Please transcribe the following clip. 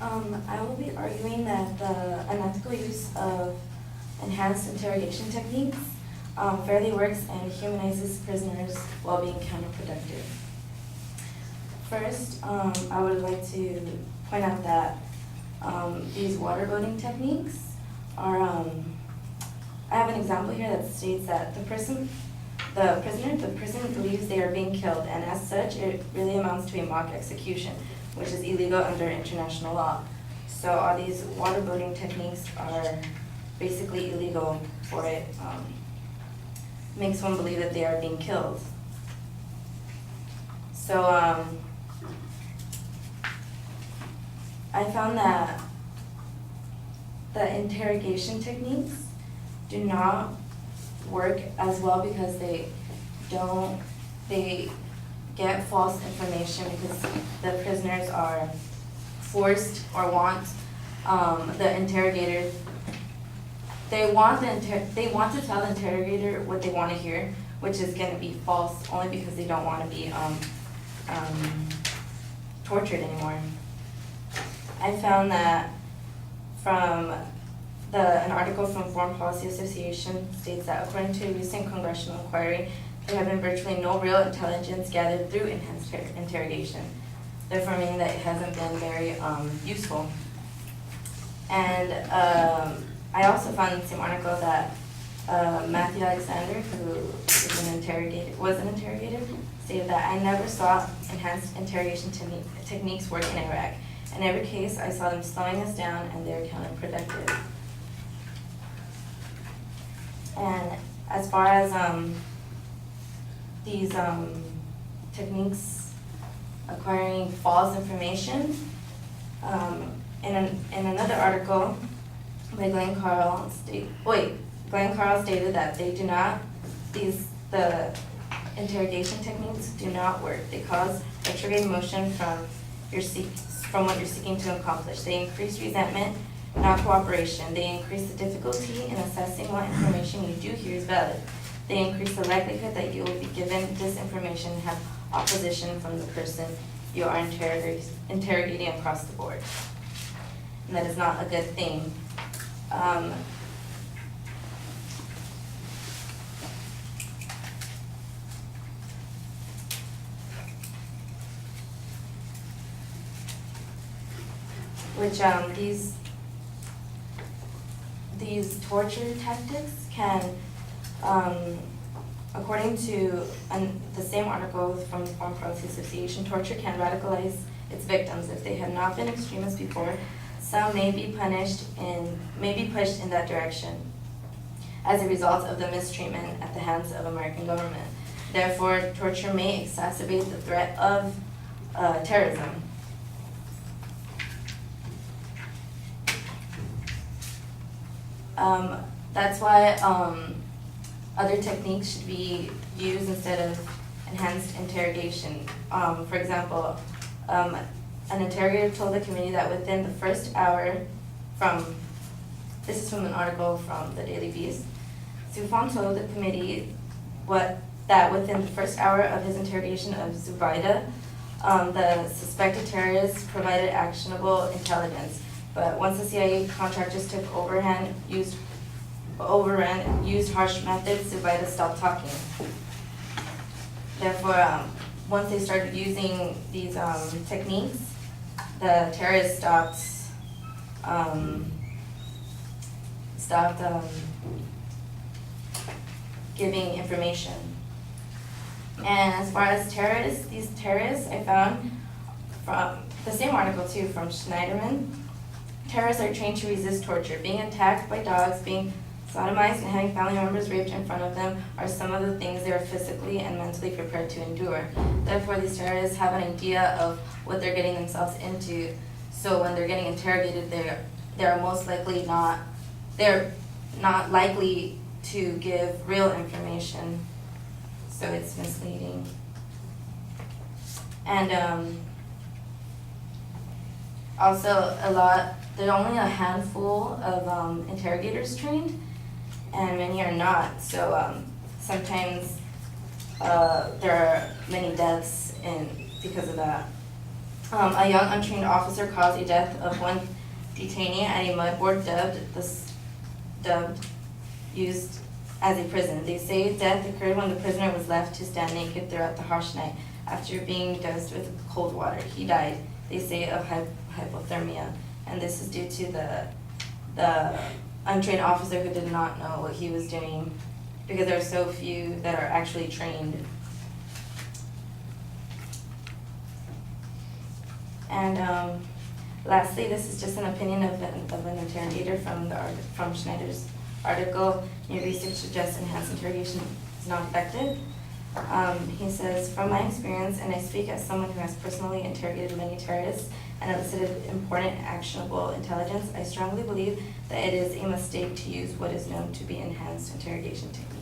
I will be arguing that the unethical use of enhanced interrogation techniques fairly works and humanizes prisoners while being counterproductive. First, I would like to point out that these waterboarding techniques are, I have an example here that states that the prison believes they are being killed, and as such, it really amounts to a mock execution, which is illegal under international law. So all these waterboarding techniques are basically illegal, for it makes one believe that they are being killed. So I found that the interrogation techniques do not work as well because they get false information because the prisoners are forced or want the interrogator, they want to tell the interrogator what they want to hear, which is going to be false only because they don't want to be tortured anymore. I found that from an article from Foreign Policy Association states that according to a recent congressional inquiry, there have been virtually no real intelligence gathered through enhanced interrogation, therefore meaning that it hasn't been very useful. And I also found in the same article that Matthew Alexander, who was an interrogator, stated that I never saw enhanced interrogation techniques work in Iraq. In every case, I saw them slowing us down and they're counterproductive. And as far as these techniques acquiring false information, in another article by Glenn Carl stated that the interrogation techniques do not work. They cause retrograde motion from what you're seeking to accomplish. They increase resentment, not cooperation. They increase the difficulty in assessing what information you do hear is valid. They increase the likelihood that you will be given disinformation and have opposition from the person you are interrogating across the board. And that is not a good thing. These torture tactics can, according to the same article from the Foreign Policy Association, torture can radicalize its victims. If they have not been extremists before, some may be pushed in that direction as a result of the mistreatment at the hands of American government. Therefore, torture may exacerbate the threat of terrorism. That's why other techniques should be used instead of enhanced interrogation. For example, an interrogator told the committee that within the first hour this is from an article from the Daily Beast, Soufan told the committee that within the first hour of his interrogation of Zubaydah, the suspected terrorists provided actionable intelligence. But once the CIA contractors took overran, used harsh methods, Zubaydah stopped talking. Therefore, once they started using these techniques, the terrorists stopped giving information. And as far as these terrorists, I found from the same article too, from Schneiderman, terrorists are trained to resist torture. Being attacked by dogs, being sodomized, and having family members raped in front of them are some of the things they are physically and mentally prepared to endure. Therefore, these terrorists have an idea of what they're getting themselves into. So when they're getting interrogated, they're not likely to give real information. So it's misleading. And also there are only a handful of interrogators trained, and many are not. So sometimes there are many deaths because of that. A young untrained officer caused a death of one detainee at a mud board dubbed used as a prison. They say death occurred when the prisoner was left to stand naked throughout the harsh night after being doused with cold water. He died, they say, of hypothermia, and this is due to the untrained officer who did not know what he was doing, because there are so few that are actually trained. And lastly, this is just an opinion of an interrogator from Schneider's article. New research suggests enhanced interrogation is not effective. He says, from my experience, and I speak as someone who has personally interrogated many terrorists and elicited important actionable intelligence, I strongly believe that it is a mistake to use what is known to be enhanced interrogation techniques.